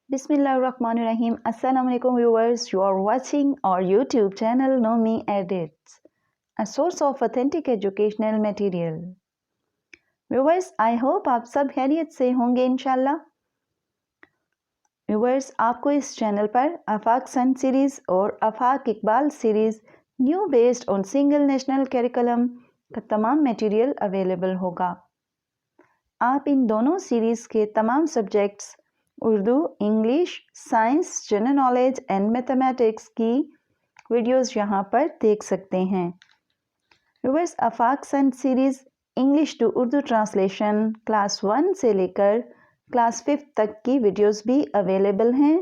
Bismillahirrahmanirrahim. Assalamu alaikum viewers. You are watching our YouTube channel Nomi Edits, a source of authentic educational material. Viewers, I hope आप सब खैरियत से होंगे इंशाल्लाह। Viewers, आपको इस चैनल पर आफाक सन सीरीज़ और Afaq Iqbal series new based on single national curriculum का तमाम मटेरियल अवेलेबल होगा। आप इन दोनों सीरीज़ के तमाम subjects Urdu, English, science, general knowledge and mathematics की वीडियोस यहाँ पर देख सकते हैं। Viewers, Afaq sun series English to Urdu translation class 1 से लेकर क्लास 5 तक की वीडियोस भी अवेलेबल हैं,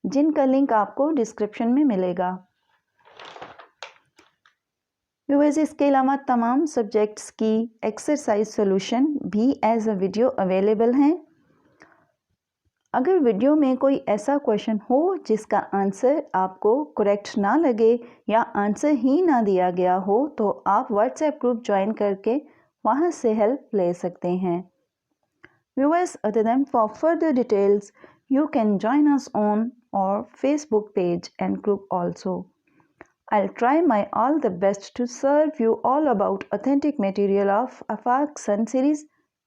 जिनका लिंक आपको डिस्क्रिप्शन में मिलेगा। व्यूअर्स, इसके अलावा तमाम सब्जेक्ट्स की एक्सरसाइज सॉल्यूशन भी एज अ वीडियो अवेलेबल हैं। अगर वीडियो में कोई ऐसा क्वेश्चन हो जिसका आंसर आपको करेक्ट ना लगे या आंसर ही ना दिया गया हो, तो आप व्हाट्सएप ग्रुप ज्वाइन करके वहां से हेल्प ले सकते हैं। Viewers, other than for further details you can join us on our Facebook page and group also. I'll try my all the best to serve you all about authentic material of Afaq Sun series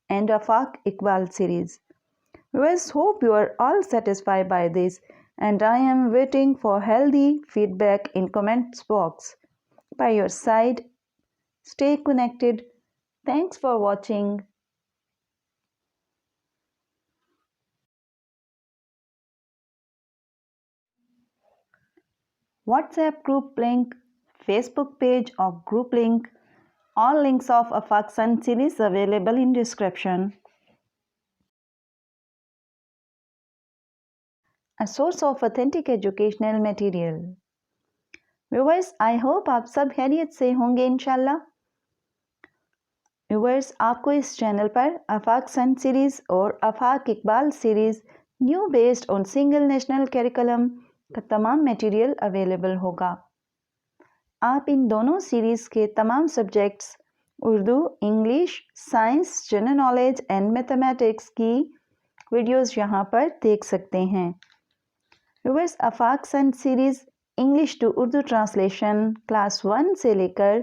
and Afaq Iqbal series. Viewers, hope you are all satisfied by this, and I am waiting for healthy feedback in comments box. By your side, stay connected. Thanks for watching. WhatsApp group link, Facebook page or group link, all links of Afaq Sun series available in description. A source of authentic educational material. Viewers, I hope आप सब खैरियत से होंगे इंशाल्लाह। Viewers, आपको इस channel पर आफाक sun series और Afaq Iqbal series new based on single national curriculum का तमाम मटेरियल अवेलेबल होगा। आप इन दोनों सीरीज़ के तमाम subjects Urdu, English, science, general knowledge and mathematics की वीडियोस यहाँ पर देख सकते हैं। Viewers, Afaq sun series English to Urdu translation class 1 से लेकर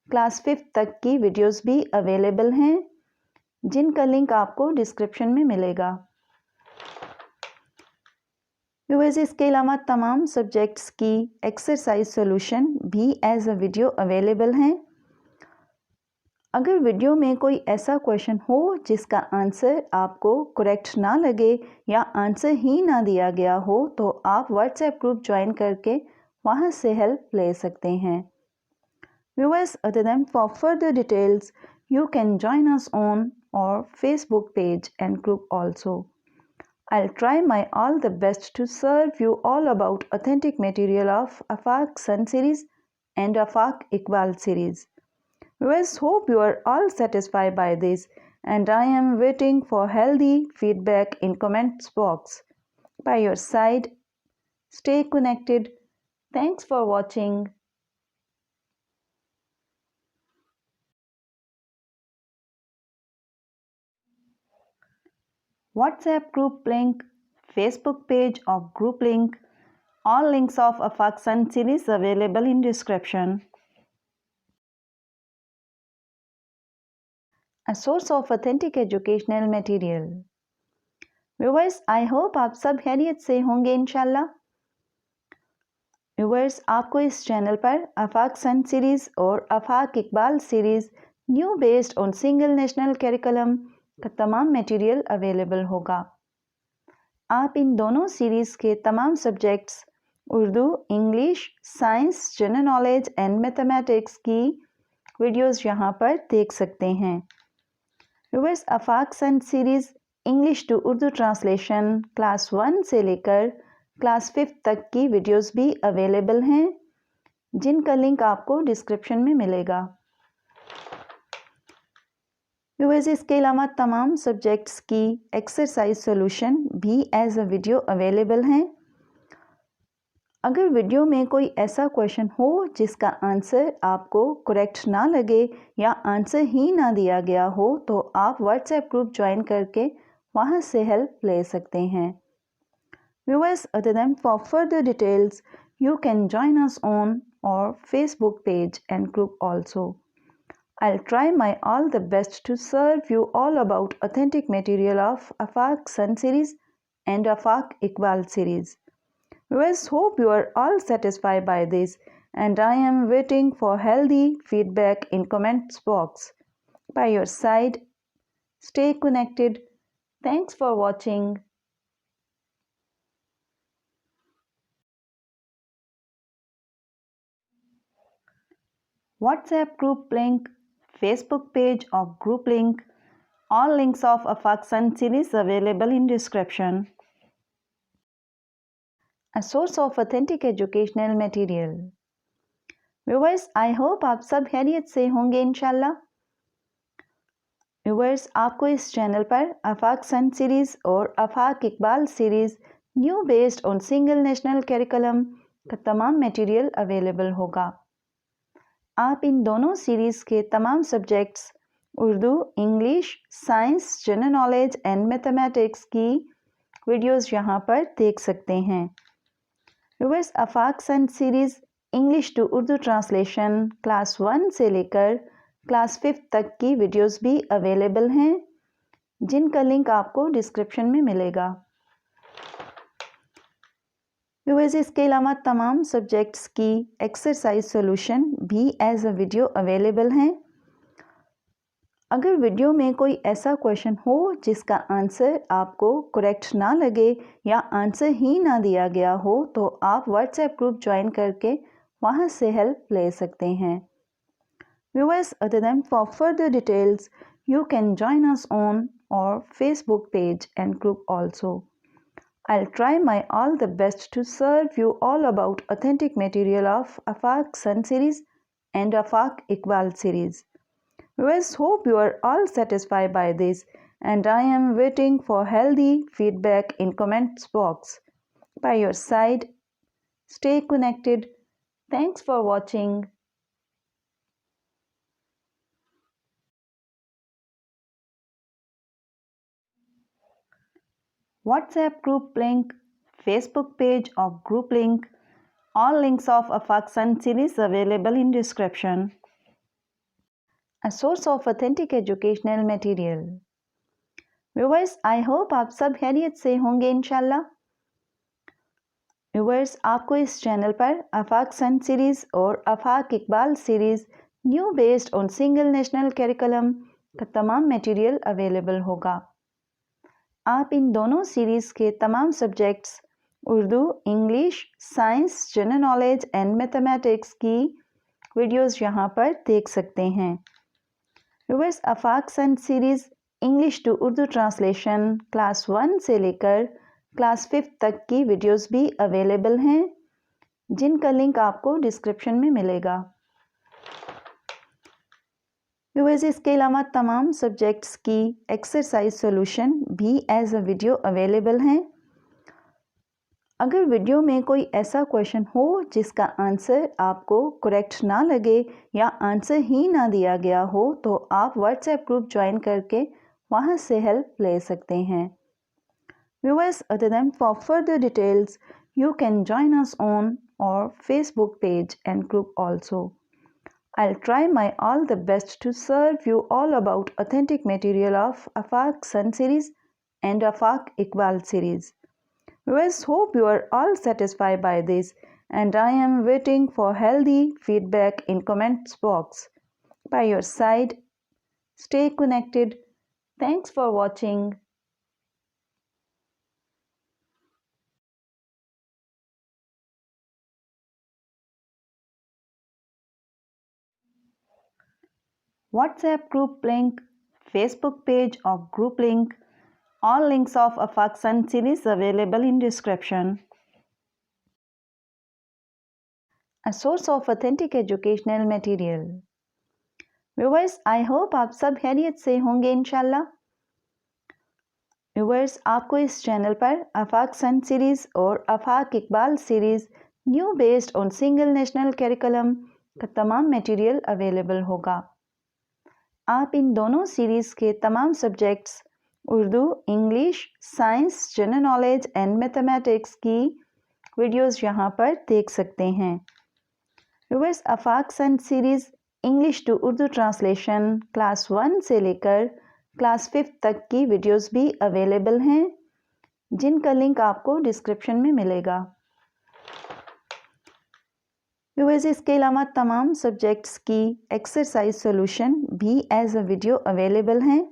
क्लास 5 तक की वीडियोस भी अवेलेबल हैं, जिनका लिंक आपको डिस्क्रिप्शन में मिलेगा। व्यूअर्स, इसके अलावा तमाम सब्जेक्ट्स की एक्सरसाइज सॉल्यूशन भी एज अ वीडियो अवेलेबल हैं। अगर वीडियो में कोई ऐसा क्वेश्चन हो जिसका आंसर आपको करेक्ट ना लगे या आंसर ही ना दिया गया हो, तो आप व्हाट्सएप ग्रुप ज्वाइन करके वहां से हेल्प ले सकते हैं। Viewers, other than for further details, you can join us on our Facebook page and group also. I'll try my all the best to serve you all about authentic material of Afaq Sun series and Afaq Iqbal series. Viewers, hope you are all satisfied by this, and I am waiting for healthy feedback in comments box. By your side, stay connected. Thanks for watching. WhatsApp group link, Facebook page or group link, all links of Afaq Sun series available in description. A source of authentic educational material. Viewers, I hope आप सब खैरियत से होंगे इंशाल्लाह। Viewers, आपको इस channel पर आफाक sun series और Afaq Iqbal series new based on single national curriculum का तमाम मटेरियल अवेलेबल होगा। आप इन दोनों सीरीज़ के तमाम subjects Urdu, English, science, general knowledge and mathematics की वीडियोस यहाँ पर देख सकते हैं। Viewers, Afaq sun series English to Urdu translation class 1 से लेकर क्लास 5 तक की वीडियोस भी अवेलेबल हैं, जिनका लिंक आपको डिस्क्रिप्शन में मिलेगा। व्यूअर्स, इसके अलावा तमाम सब्जेक्ट्स की एक्सरसाइज सॉल्यूशन भी एज अ वीडियो अवेलेबल हैं। अगर वीडियो में कोई ऐसा क्वेश्चन हो जिसका आंसर आपको करेक्ट ना लगे या आंसर ही ना दिया गया हो, तो आप व्हाट्सएप ग्रुप ज्वाइन करके वहां से हेल्प ले सकते हैं। Viewers, other than for further details, you can join us on our Facebook page and group also. I'll try my all the best to serve you all about authentic material of Afaq Sun series and Afaq Iqbal series. Viewers, hope you are all satisfied by this, and I am waiting for healthy feedback in comments box. By your side, stay connected. Thanks for watching. WhatsApp group link, Facebook page or group link. All links of Afaq Sun series available in description. A source of authentic educational material. Viewers, I hope आप सब खैरियत से होंगे इंशाल्लाह। Viewers, आपको इस channel पर आफाक sun series और Afaq Iqbal series new based on single national curriculum का तमाम मटेरियल अवेलेबल होगा। आप इन दोनों सीरीज़ के तमाम subjects Urdu, English, science, general knowledge and mathematics की वीडियोस यहाँ पर देख सकते हैं। Viewers, Afaq sun series English to Urdu translation class 1 से लेकर क्लास 5 तक की वीडियोस भी अवेलेबल हैं, जिनका लिंक आपको डिस्क्रिप्शन में मिलेगा। व्यूअर्स, इसके अलावा तमाम सब्जेक्ट्स की एक्सरसाइज सॉल्यूशन भी एज अ वीडियो अवेलेबल हैं। अगर वीडियो में कोई ऐसा क्वेश्चन हो जिसका आंसर आपको करेक्ट ना लगे या आंसर ही ना दिया गया हो, तो आप व्हाट्सएप ग्रुप ज्वाइन करके वहां से हेल्प ले सकते हैं। Viewers, other than for further details, you can join us on our Facebook page and group also. I'll try my all the best to serve you all about authentic material of Afaq Sun series and Afaq Iqbal series. Viewers, hope you are all satisfied by this, and I am waiting for healthy feedback in comments box. By your side, stay connected. Thanks for watching. WhatsApp group link, Facebook page or group link. All links of Afaq Sun series available in description. A source of authentic educational material. Viewers, I hope आप सब खैरियत से होंगे इंशाल्लाह। Viewers, आपको इस channel पर आफाक sun series और Afaq Iqbal series new based on single national curriculum का तमाम मटेरियल अवेलेबल होगा। आप इन दोनों सीरीज़ के तमाम subjects Urdu, English, science, general knowledge and mathematics की वीडियोस यहाँ पर देख सकते हैं। Viewers, Afaq sun series English to Urdu translation class 1 से लेकर क्लास 5 तक की वीडियोस भी अवेलेबल हैं, जिनका लिंक आपको डिस्क्रिप्शन में मिलेगा। व्यूअर्स, इसके अलावा तमाम सब्जेक्ट्स की एक्सरसाइज सॉल्यूशन भी एज अ वीडियो अवेलेबल हैं। अगर वीडियो में कोई ऐसा क्वेश्चन हो जिसका आंसर आपको करेक्ट ना लगे या आंसर ही ना दिया गया हो, तो आप व्हाट्सएप ग्रुप ज्वाइन करके वहां से हेल्प ले सकते हैं। Viewers, other than for further details, you can join us on our Facebook page and group also. I'll try my all the best to serve you all about authentic material of Afaq Sun series and Afaq Iqbal series. Viewers, hope you are all satisfied by this, and I am waiting for healthy feedback in comments box. By your side, stay connected. Thanks for watching. WhatsApp group link, Facebook page or group link. All links of Afaq Sun series available in description. A source of authentic educational material. Viewers, I hope आप सब खैरियत से होंगे इंशाल्लाह। Viewers, आपको इस channel पर आफाक sun series और Afaq Iqbal series new based on single national curriculum का तमाम मटेरियल अवेलेबल होगा। आप इन दोनों सीरीज़ के तमाम subjects Urdu, English, science, general knowledge and mathematics کی ویڈیوز یہاں پر دیکھ سکتے ہیں۔ Viewers, Afaq sun series English to Urdu translation class 1 سے لے کر کلاس 5 تک کی ویڈیوز بھی اویلیبل ہیں، جن کا لنک آپ کو ڈسکرپشن میں ملے گا۔ ویورز، اس کے علاوہ تمام سبجیکٹس کی ایکسرسائز سولوشن بھی ایز اے ویڈیو اویلیبل ہیں۔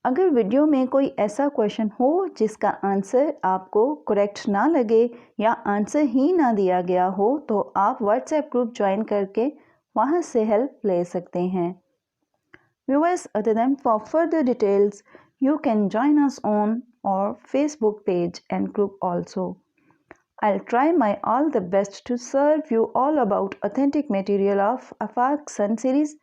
اگر ویڈیو میں کوئی ایسا کویشچن ہو جس کا آنسر آپ کو کریکٹ نہ لگے یا آنسر ہی نہ دیا گیا ہو تو آپ واٹس ایپ گروپ جوائن کر کے وہاں سے ہیلپ لے سکتے ہیں۔ Viewers, other than for further details, you can join us on our Facebook page and group also. I'll try my all the best to serve you all about authentic material of Afaq Sun series